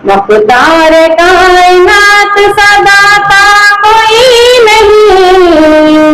मुख्तार कायनात सदाता कोई नहीं,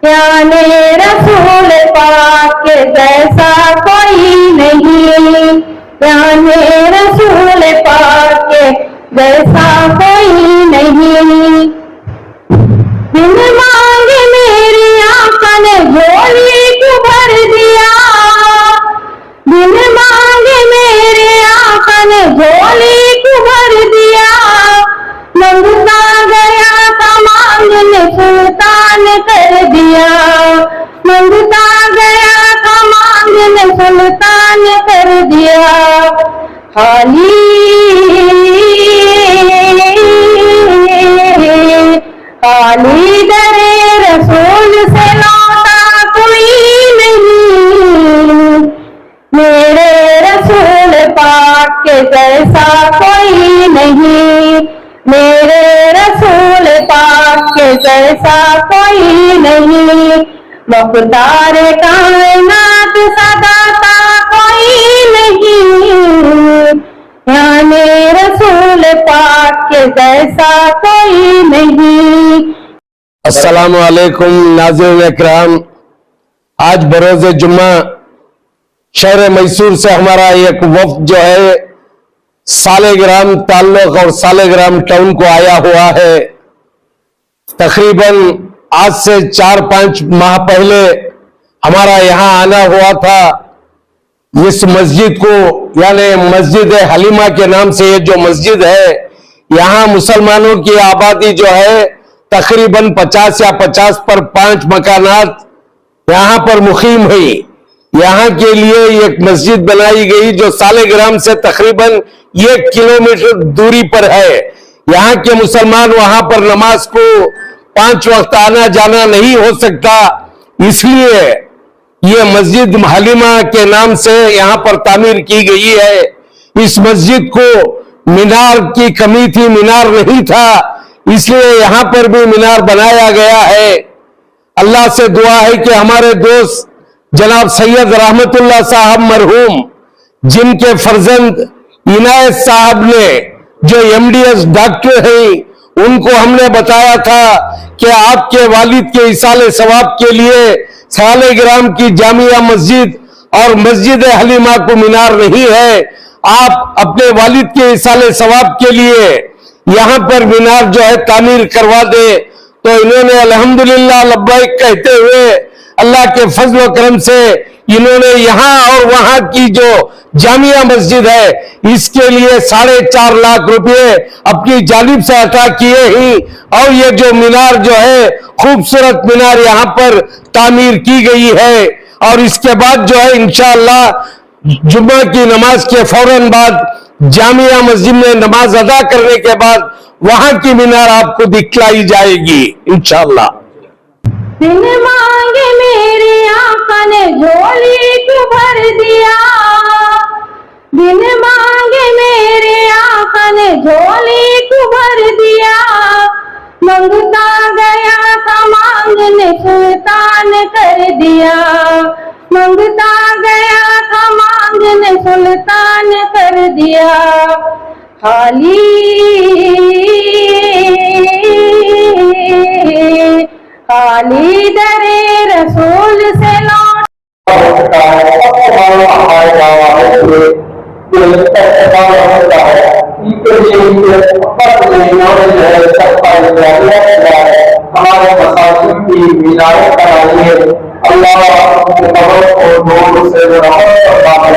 याने रसूल पाक के जैसा कोई नहीं, याने रसूल पाक के जैसा कोई नहीं। बिन मांगे मेरी आका ने झोली क्यों भर दिया, बिन मांगे मेरे आका ने झोली क्यों भर दिया। मंगता गया था मांगने सुल्तान कर दिया, मंगता गया था मांगने सुल्तान कर दिया। खाली खाली दरे रसूल से लौटा कोई नहीं, मेरे रसूल पाक के जैसा कोई नहीं, मेरे रसूल पाक के जैसा कोई नहीं। मुख्तार कायनात सदाता कोई नहीं, याने रसूल पाक के जैसा कोई नहीं। अस्सलाम वालेकुम नाज़रीन इकराम, आज बरोज़ जुम्मा शहर मैसूर से हमारा एक वफ्द जो है सालेग्राम ताल्लुक और सालेग्राम टाउन को आया हुआ है। तकरीबन आज से 4-5 माह पहले हमारा यहाँ आना हुआ था। इस मस्जिद को यानी मस्जिद हलीमा के नाम से ये जो मस्जिद है, यहाँ मुसलमानों की आबादी जो है तकरीबन 50 या 50 पर 5 मकानात यहाँ पर मुकीम हुई। यहाँ के लिए एक मस्जिद बनाई गई जो सालेग्राम से तकरीबन 1 किलोमीटर दूरी पर है। यहाँ के मुसलमान वहां पर नमाज को 5 वक्त आना जाना नहीं हो सकता, इसलिए ये मस्जिद हलीमा के नाम से यहाँ पर तामीर की गई है। इस मस्जिद को मीनार की कमी थी, मीनार नहीं था, इसलिए यहाँ पर भी मीनार बनाया गया है। अल्लाह से दुआ है कि हमारे दोस्त जनाब सैयद रहमतुल्लाह साहब मरहूम, जिनके फर्जंद इनायत साहब ने जो MDS डॉक्टर हैं, उनको हमने बताया था कि आपके वालिद के इसाले सवाब के लिए सालेग्राम की जामिया मस्जिद और मस्जिद हलीमा को मीनार नहीं है, आप अपने वालिद के इसाले सवाब के लिए यहाँ पर मीनार जो है तामीर करवा दे। तो इन्होंने अल्हम्दुलिल्लाह लब्बैक कहते हुए अल्लाह के फजल व करम से इन्होंने यहाँ और वहां की जो जामिया मस्जिद है इसके लिए 4.5 लाख रुपए अपनी जानिब से अता किए ही, और ये जो मीनार जो है खूबसूरत मीनार यहाँ पर तामीर की गई है। और इसके बाद जो है इंशाअल्लाह जुम्मा की नमाज के फौरन बाद जामिया मस्जिद में नमाज अदा करने के बाद वहां की मीनार आपको दिखलाई जाएगी इंशाअल्लाह। बिन मांगे मेरे आका ने झोली क्यों भर दिया, बिन मांगे मेरे आका ने झोली क्यों भर दिया। मंगता गया था मांगने सुल्तान कर दिया, मंगता गया था मांगने सुल्तान कर दिया। खाली खाली दरे रसूल से लौट हमारे मसाजिद की मीनारें बनाइए। अल्लाह कब्र को नूर से रहमत फरमाए,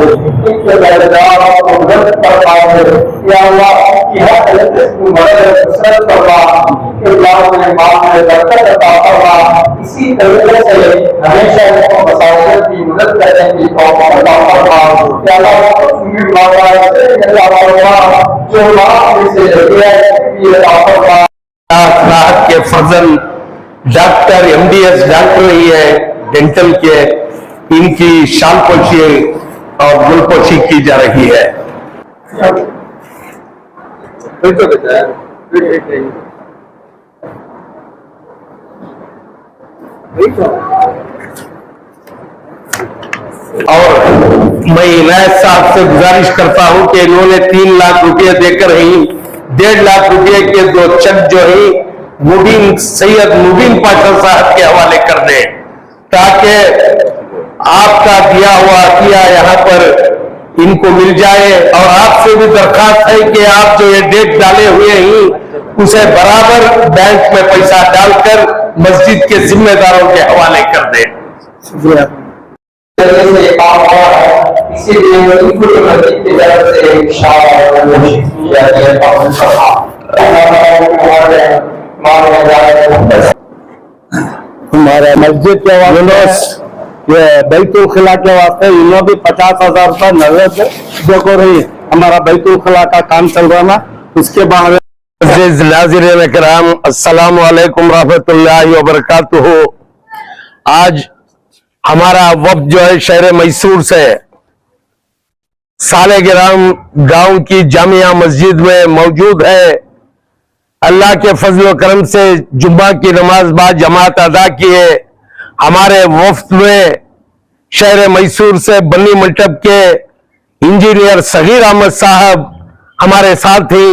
इनके दर्जात को बुलंद फरमाए। या अल्लाह की हर तरीके से मदद नुसरत फरमा, इनके जान में माल में बरकत अता फरमा। इसी तरीके से हमेशा इनको मसाजिद की मदद करने की तौफीक अता फरमा। या अल्लाह सुन्नी माता से अल्लाह फरमा, जो मां से लगे ये अता फरमा। राहत के फजल डॉक्टर MDS डॉक्टर ही है डेंटल के, इनकी शाल पोशी और गुलपोशी की जा रही है। और मैं इनायत साहब से गुजारिश करता हूं कि इन्होंने 3 लाख रुपए देकर ही 1.5 लाख रुपए के 2 चेक जो है मुबीन सैयद मुबीन पाशा साहब के हवाले कर दे, ताकि आपका दिया हुआ अतिया यहाँ पर इनको मिल जाए। और आपसे भी दरखास्त है कि आप जो ये डेट डाले हुए हैं उसे बराबर बैंक में पैसा डालकर मस्जिद के जिम्मेदारों के हवाले कर दे। से काम हुआ है, इसीलिए बिल्कुल मस्जिद की तरफ से इंशाअल्लाह कोशिश की जाती है। हमारे मस्जिद के वास्ते ये बैतुल खिला के वास्ते इन्होंने भी 50,000 रुपये नजर देखो रही। हमारा बैतुल खिला का काम चल रहा ना, उसके बाद नाज़रीन किराम अस्सलाम वालेकुम रहमतुल्लाहि व बरकातुहू। आज हमारा वफ्द जो है शहर मैसूर से सालेग्राम गांव की जामिया मस्जिद में मौजूद है। अल्लाह के फजल व करम से जुम्मा की नमाज बाद जमात अदा किए। हमारे वफ्द में शहर मैसूर से बन्नी मंडप के इंजीनियर सगीर अहमद साहब हमारे साथ ही,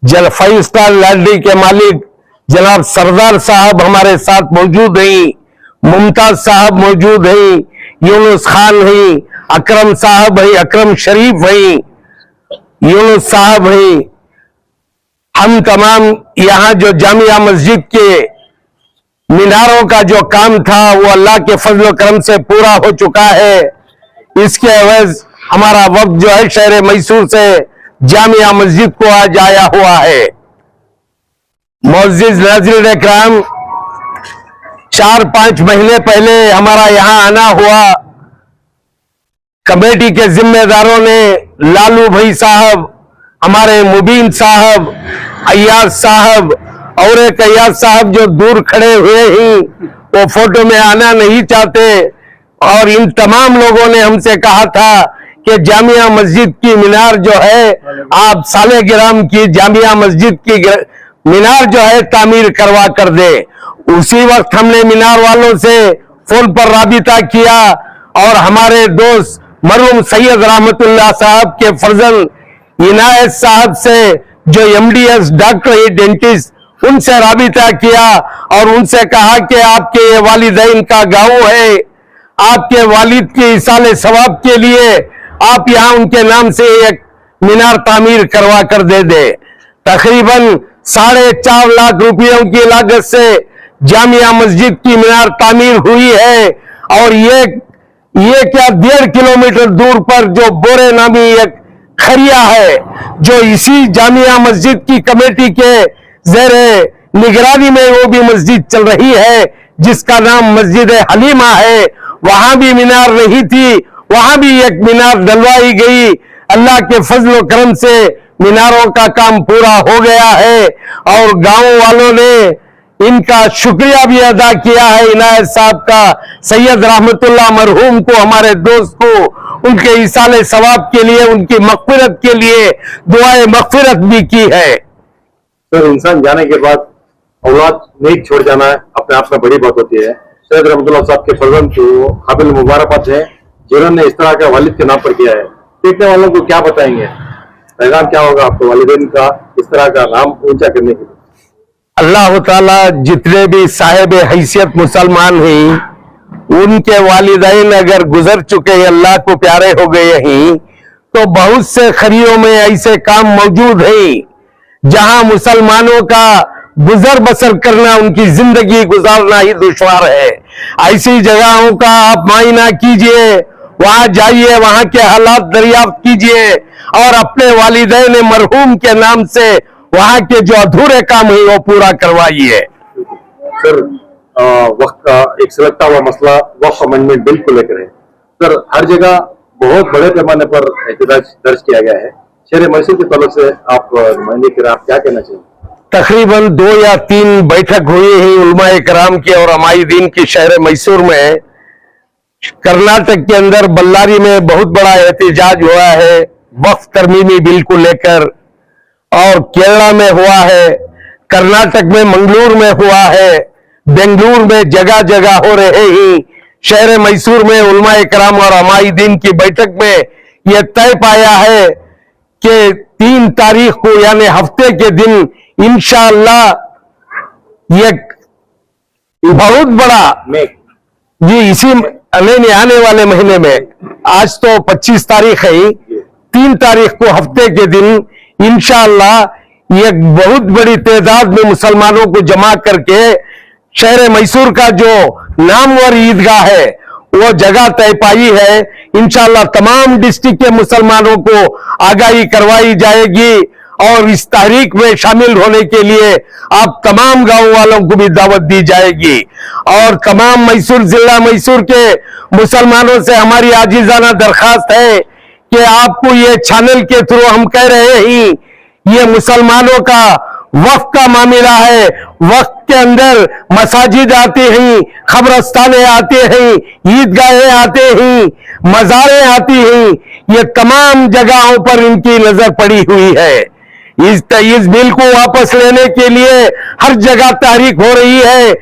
5 स्टार लॉन्ड्री के मालिक जनाब सरदार साहब हमारे साथ मौजूद हैं, मुमताज साहब मौजूद हैं, यूनुस खान हैं, अकरम साहब हैं, अकरम शरीफ हैं, यूनुस साहब हैं। हम तमाम यहाँ जो जामिया मस्जिद के मीनारों का जो काम था वो अल्लाह के फजल व करम से पूरा हो चुका है। इसके एवज हमारा वक्त जो है शहर मैसूर से जामिया मस्जिद को आज आया हुआ है। मुअज़्ज़िज़ नाज़रीन इकराम, 4-5 महीने पहले हमारा यहां आना हुआ। कमेटी के जिम्मेदारों ने लालू भाई साहब, हमारे मुबीन साहब, अय्याज साहब और एक अय्याज साहब जो दूर खड़े हुए हैं वो फोटो में आना नहीं चाहते, और इन तमाम लोगों ने हमसे कहा था कि जामिया मस्जिद की मीनार जो है आप सालेग्राम की जामिया मस्जिद की मीनार जो है तामीर करवा कर दे। उसी वक्त हमने मीनार वालों से फोन पर राबिता किया और हमारे दोस्त मरहूम सैयद रहमतुल्लाह साहब के फर्जन इनायत साहब से जो MDS डॉक्टर है डेंटिस्ट, उनसे राबिता किया और उनसे कहा कि आपके ये वालिदैन का गांव है, आपके वालिद के इसाले सवाब के लिए आप यहाँ उनके नाम से एक मीनार तामीर करवा कर दे दे। तकरीबन 4.5 लाख रुपयों की लागत से जामिया मस्जिद की मीनार तामीर हुई है। और ये क्या 1.5 किलोमीटर दूर पर जो बोरे नामी एक खरिया है, जो इसी जामिया मस्जिद की कमेटी के ज़ेरे निगरानी में वो भी मस्जिद चल रही है, जिसका नाम मस्जिद हलीमा है। वहां भी मीनार नहीं थी, वहां भी एक मीनार डलवाई गई। अल्लाह के फजल व करम से मीनारों का काम पूरा हो गया है और गांव वालों ने इनका शुक्रिया भी अदा किया है। इनायत साहब का, सैयद रहमतुल्लाह मरहूम को, हमारे दोस्त को, उनके इसाले सवाब के लिए, उनकी मग़फ़िरत के लिए दुआए मग़फ़िरत भी की है। सर, इंसान जाने के बाद औलाद नेक छोड़ जाना अपने आप में बड़ी बात होती है। सैयद रहमतुल्लाह साहब के फर्जन को काबिल मुबारकबाद है जिन्होंने इस तरह का वालिद के नाम पर किया है। देखने वालों को क्या बताएंगे, पैगाम क्या होगा आपके वालिदैन का इस तरह का नाम ऊंचा करने के लिए? अल्लाह ताला जितने भी साहिब हैसियत मुसलमान हैं उनके वालिदैन अगर गुजर चुके हैं, अल्लाह को प्यारे हो गए हैं, तो बहुत से खरियों में ऐसे काम मौजूद हैं जहां मुसलमानों का गुजर बसर करना, उनकी जिंदगी गुजारना ही दुश्वार है। ऐसी जगहों का आप मायना कीजिए, वहां जाइए, वहां के हालात दरियाफ्त कीजिए और अपने वालिदैन मरहूम के नाम से वहां के जो अधूरे काम है वो पूरा करवाइए। सर, वक्त का एक सुलझता हुआ मसला वक्फ अमेंडमेंट बिल को लेकर है। सर, हर जगह बहुत बड़े पैमाने पर एहतजाज दर्ज किया गया है। शहर मैसूर के तौर से आप नुमाइंदे किराम क्या कहना चाहिए? तकरीबन 2 या 3 बैठक हुई है उलमाए किराम की और अमायदीन की शहर मैसूर में। कर्नाटक के अंदर बल्लारी में बहुत बड़ा एहतजाज हुआ है वक्फ तरमीमी बिल को लेकर, और केरला में हुआ है, कर्नाटक में मंगलूर में हुआ है, बेंगलुरु में जगह जगह हो रहे हैं। शहर मैसूर में उलमाए कराम और हमायदीन की बैठक में यह तय पाया है कि 3 तारीख को यानी हफ्ते के दिन इंशाअल्लाह एक बहुत बड़ा जी इसी नहीं आने वाले महीने में, आज तो 25 तारीख है, 3 तारीख को हफ्ते के दिन इंशाअल्लाह एक बहुत बड़ी तादाद में मुसलमानों को जमा करके शहर मैसूर का जो नामवर ईदगाह है वो जगह तय पाई है। इंशाअल्लाह तमाम डिस्ट्रिक्ट के मुसलमानों को आगाही करवाई जाएगी और इस तारीख में शामिल होने के लिए आप तमाम गांव वालों को भी दावत दी जाएगी। और तमाम मैसूर जिला मैसूर के मुसलमानों से हमारी आजीजाना दरखास्त है कि आपको ये चैनल के थ्रू हम कह रहे हैं, ये मुसलमानों का वक्फ का मामला है। वक्त के अंदर मसाजिद आते हैं, खबरस्तानें आते हैं, ईदगाहें आते हैं, मज़ारें आती हैं, ये तमाम जगहों पर इनकी नजर पड़ी हुई है। इस बिल को वापस लेने के लिए हर जगह तहरीक हो रही है,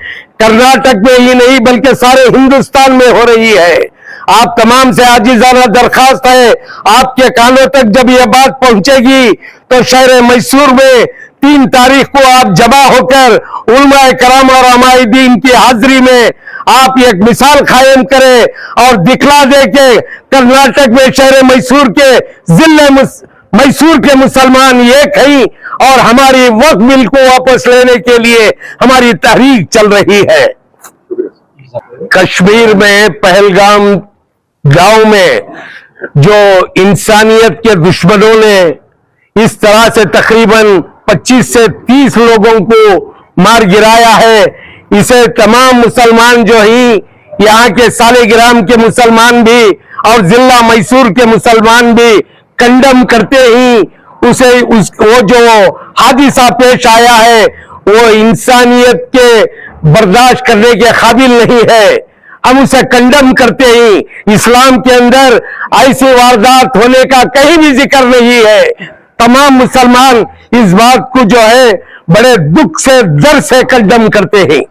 कर्नाटक में ही नहीं बल्कि सारे हिंदुस्तान में हो रही है। आप तमाम से आजीजाना दरखास्त है, आपके कानों तक जब यह बात पहुंचेगी तो शहर मैसूर में 3 तारीख को आप जमा होकर उलमाए कराम और हमायदीन की हाजिरी में आप एक मिसाल कायम करें और दिखला दे के कर्नाटक में शहर मैसूर के जिले मैसूर के मुसलमान एक हैं और हमारी वक्फ बिल को वापस लेने के लिए हमारी तहरीक चल रही है। कश्मीर में पहलगाम गांव में जो इंसानियत के दुश्मनों ने इस तरह से तकरीबन 25 से 30 लोगों को मार गिराया है, इसे तमाम मुसलमान जो ही यहाँ के सालेग्राम के मुसलमान भी और जिला मैसूर के मुसलमान भी कंडम करते ही वो जो हादिसा पेश आया है वो इंसानियत के बर्दाश्त करने के काबिल नहीं है। हम उसे कंडम करते ही इस्लाम के अंदर ऐसी वारदात होने का कहीं भी जिक्र नहीं है। तमाम मुसलमान इस बात को जो है बड़े दुख से दर्द से कंडम करते हैं।